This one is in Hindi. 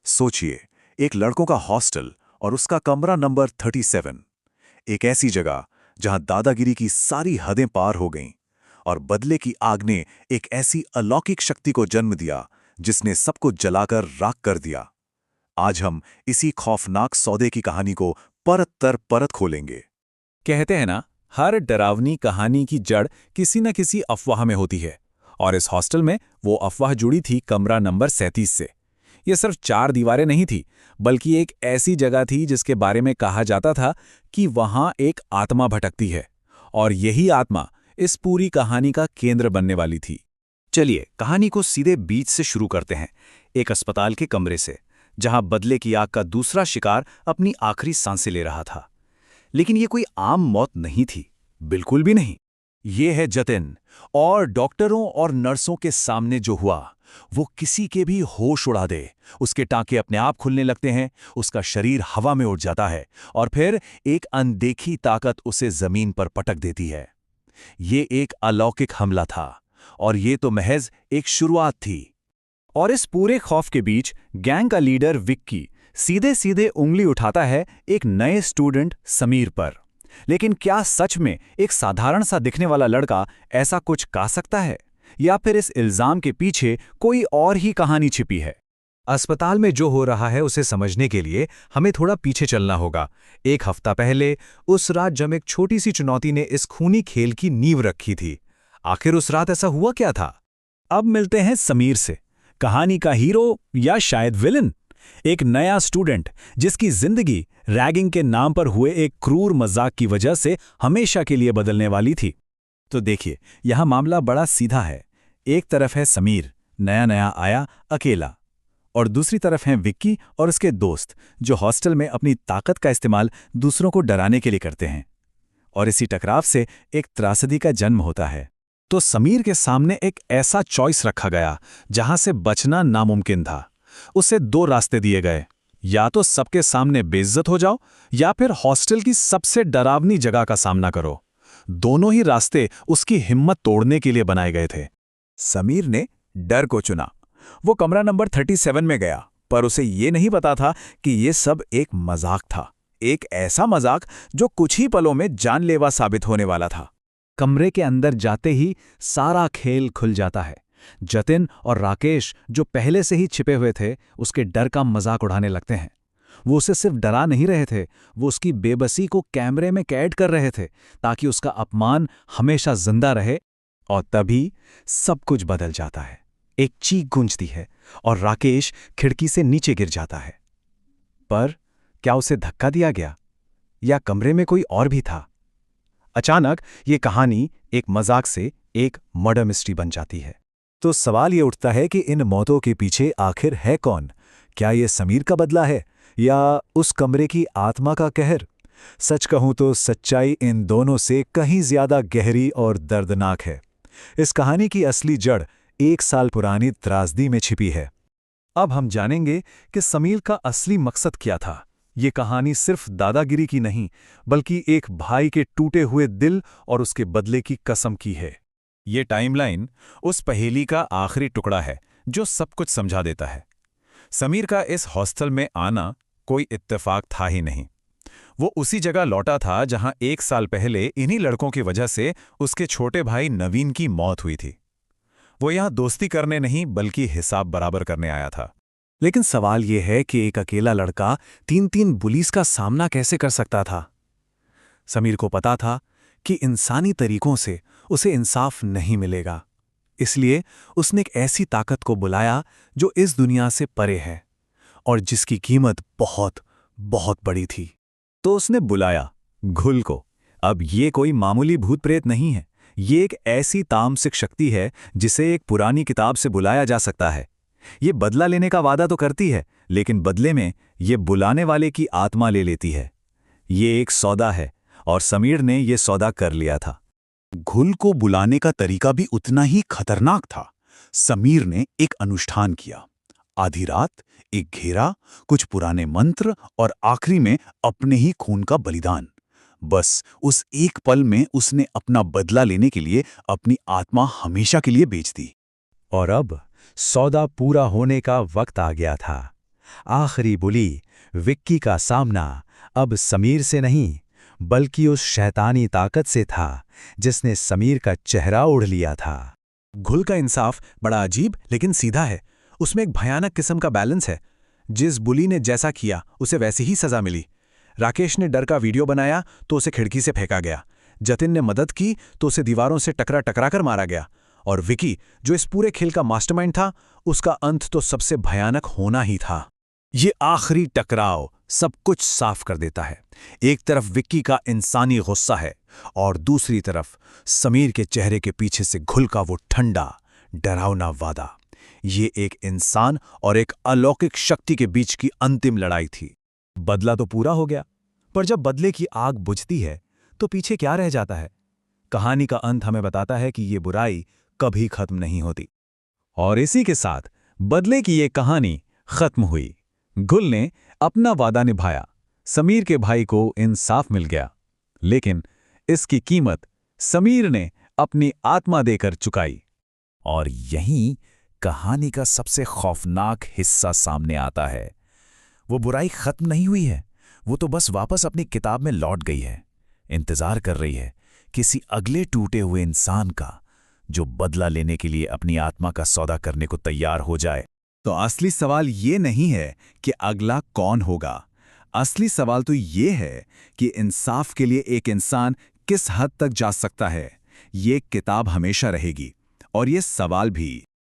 सोचिए, एक लड़कों का हॉस्टल और उसका कमरा नंबर 37। एक ऐसी जगह जहां दादागिरी की सारी हदें पार हो गईं और बदले की आग ने एक ऐसी अलौकिक शक्ति को जन्म दिया जिसने सबको जलाकर राख कर दिया। आज हम इसी खौफनाक सौदे की कहानी को परत दर परत खोलेंगे। कहते हैं ना, हर डरावनी कहानी की जड़ किसी न किसी अफवाह में होती है। और इस हॉस्टल में वो अफवाह जुड़ी थी कमरा नंबर 37 से। ये सिर्फ 4 दीवारें नहीं थी, बल्कि एक ऐसी जगह थी जिसके बारे में कहा जाता था कि वहां एक आत्मा भटकती है, और यही आत्मा इस पूरी कहानी का केंद्र बनने वाली थी। चलिए कहानी को सीधे बीच से शुरू करते हैं, एक अस्पताल के कमरे से, जहां बदले की आग का दूसरा शिकार अपनी आखिरी सांसें ले रहा था। लेकिन ये कोई आम मौत नहीं थी, बिल्कुल भी नहीं। ये है जतिन, और डॉक्टरों और नर्सों के सामने जो हुआ वो किसी के भी होश उड़ा दे। उसके टांके अपने आप खुलने लगते हैं, उसका शरीर हवा में उड़ जाता है और फिर एक अनदेखी ताकत उसे जमीन पर पटक देती है। ये एक अलौकिक हमला था, और ये तो महज एक शुरुआत थी। और इस पूरे खौफ के बीच गैंग का लीडर विक्की सीधे सीधे उंगली उठाता है एक नए स्टूडेंट समीर पर। लेकिन क्या सच में एक साधारण सा दिखने वाला लड़का ऐसा कुछ कर सकता है, या फिर इस इल्जाम के पीछे कोई और ही कहानी छिपी है? अस्पताल में जो हो रहा है उसे समझने के लिए हमें थोड़ा पीछे चलना होगा। एक हफ्ता पहले उस रात जब एक छोटी सी चुनौती ने इस खूनी खेल की नींव रखी थी। आखिर उस रात ऐसा हुआ क्या था? अब मिलते हैं समीर से, कहानी का हीरो या शायद विलन। एक नया स्टूडेंट जिसकी जिंदगी रैगिंग के नाम पर हुए एक क्रूर मजाक की वजह से हमेशा के लिए बदलने वाली थी। तो देखिए, यहां मामला बड़ा सीधा है। एक तरफ है समीर, नया नया आया, अकेला, और दूसरी तरफ हैं विक्की और उसके दोस्त, जो हॉस्टल में अपनी ताकत का इस्तेमाल दूसरों को डराने के लिए करते हैं। और इसी टकराव से एक त्रासदी का जन्म होता है। तो समीर के सामने एक ऐसा चॉइस रखा गया जहां से बचना नामुमकिन था। उसे 2 रास्ते दिए गए, या तो सबके सामने बेइज्जत हो जाओ, या फिर हॉस्टल की सबसे डरावनी जगह का सामना करो। दोनों ही रास्ते उसकी हिम्मत तोड़ने के लिए बनाए गए थे। समीर ने डर को चुना। वो कमरा नंबर 37 में गया, पर उसे ये नहीं पता था कि ये सब एक मजाक था। एक ऐसा मजाक जो कुछ ही पलों में जानलेवा साबित होने वाला था। कमरे के अंदर जाते ही सारा खेल खुल जाता है। जतिन और राकेश, जो पहले से ही छिपे हुए थे, उसके डर का मजाक उड़ाने लगते हैं। वो उसे सिर्फ डरा नहीं रहे थे, वो उसकी बेबसी को कैमरे में कैद कर रहे थे, ताकि उसका अपमान हमेशा जिंदा रहे। और तभी सब कुछ बदल जाता है। एक चीख गूंजती है और राकेश खिड़की से नीचे गिर जाता है। पर क्या उसे धक्का दिया गया, या कमरे में कोई और भी था? अचानक ये कहानी एक मजाक से एक मर्डर मिस्ट्री बन जाती है। तो सवाल ये उठता है कि इन मौतों के पीछे आखिर है कौन? क्या ये समीर का बदला है, या उस कमरे की आत्मा का कहर? सच कहूं तो सच्चाई इन दोनों से कहीं ज्यादा गहरी और दर्दनाक है। इस कहानी की असली जड़ 1 साल पुरानी त्रासदी में छिपी है। अब हम जानेंगे कि समीर का असली मकसद क्या था। ये कहानी सिर्फ दादागिरी की नहीं, बल्कि एक भाई के टूटे हुए दिल और उसके बदले की कसम की है। ये टाइमलाइन उस पहेली का आखिरी टुकड़ा है जो सब कुछ समझा देता है। समीर का इस हॉस्टल में आना कोई इत्तेफाक था ही नहीं। वो उसी जगह लौटा था जहां 1 साल पहले इन्हीं लड़कों की वजह से उसके छोटे भाई नवीन की मौत हुई थी। वो यहां दोस्ती करने नहीं, बल्कि हिसाब बराबर करने आया था। लेकिन सवाल यह है कि एक अकेला लड़का 3-3 बुलीज का सामना कैसे कर सकता था? समीर को पता था कि इंसानी तरीकों से उसे इंसाफ नहीं मिलेगा, इसलिए उसने एक ऐसी ताकत को बुलाया जो इस दुनिया से परे है और जिसकी कीमत बहुत बहुत बड़ी थी। तो उसने बुलाया घुल को। अब ये कोई मामूली भूत प्रेत नहीं है, ये एक ऐसी तामसिक शक्ति है जिसे एक पुरानी किताब से बुलाया जा सकता है। ये बदला लेने का वादा तो करती है, लेकिन बदले में ये बुलाने वाले की आत्मा ले लेती है। ये एक सौदा है, और समीर ने ये सौदा कर लिया था। घुल को बुलाने का तरीका भी उतना ही खतरनाक था। समीर ने एक अनुष्ठान किया। आधी रात, एक घेरा, कुछ पुराने मंत्र, और आखिरी में अपने ही खून का बलिदान। बस उस एक पल में उसने अपना बदला लेने के लिए अपनी आत्मा हमेशा के लिए बेच दी। और अब सौदा पूरा होने का वक्त आ गया था। आखिरी बुली विक्की का सामना अब समीर से नहीं बल्कि उस शैतानी ताकत से था जिसने समीर का चेहरा ओढ़ लिया था। घुल का इंसाफ बड़ा अजीब लेकिन सीधा है। उसमें एक भयानक किस्म का बैलेंस है। जिस बुली ने जैसा किया उसे वैसी ही सजा मिली। राकेश ने डर का वीडियो बनाया तो उसे खिड़की से फेंका गया। जतिन ने मदद की तो उसे दीवारों से टकरा टकरा कर मारा गया। और विकी, जो इस पूरे खेल का मास्टरमाइंड था, उसका अंत तो सबसे भयानक होना ही था। ये आखिरी टकराव सब कुछ साफ कर देता है। एक तरफ विक्की का इंसानी गुस्सा है और दूसरी तरफ समीर के चेहरे के पीछे से घुल का वो ठंडा डरावना वादा। ये एक इंसान और एक अलौकिक शक्ति के बीच की अंतिम लड़ाई थी। बदला तो पूरा हो गया, पर जब बदले की आग बुझती है तो पीछे क्या रह जाता है? कहानी का अंत हमें बताता है कि ये बुराई कभी खत्म नहीं होती। और इसी के साथ बदले की ये कहानी खत्म हुई। गुल ने अपना वादा निभाया, समीर के भाई को इंसाफ मिल गया, लेकिन इसकी कीमत समीर ने अपनी आत्मा देकर चुकाई। और यहीं कहानी का सबसे खौफनाक हिस्सा सामने आता है। वो बुराई खत्म नहीं हुई है, वो तो बस वापस अपनी किताब में लौट गई है। इंतजार कर रही है किसी अगले टूटे हुए इंसान का, जो बदला लेने के लिए अपनी आत्मा का सौदा करने को तैयार हो जाए। तो असली सवाल ये नहीं है कि अगला कौन होगा। असली सवाल तो ये है कि इंसाफ के लिए एक इंसान किस हद तक जा सकता है। ये किताब हमेशा रहेगी और ये सवाल भी।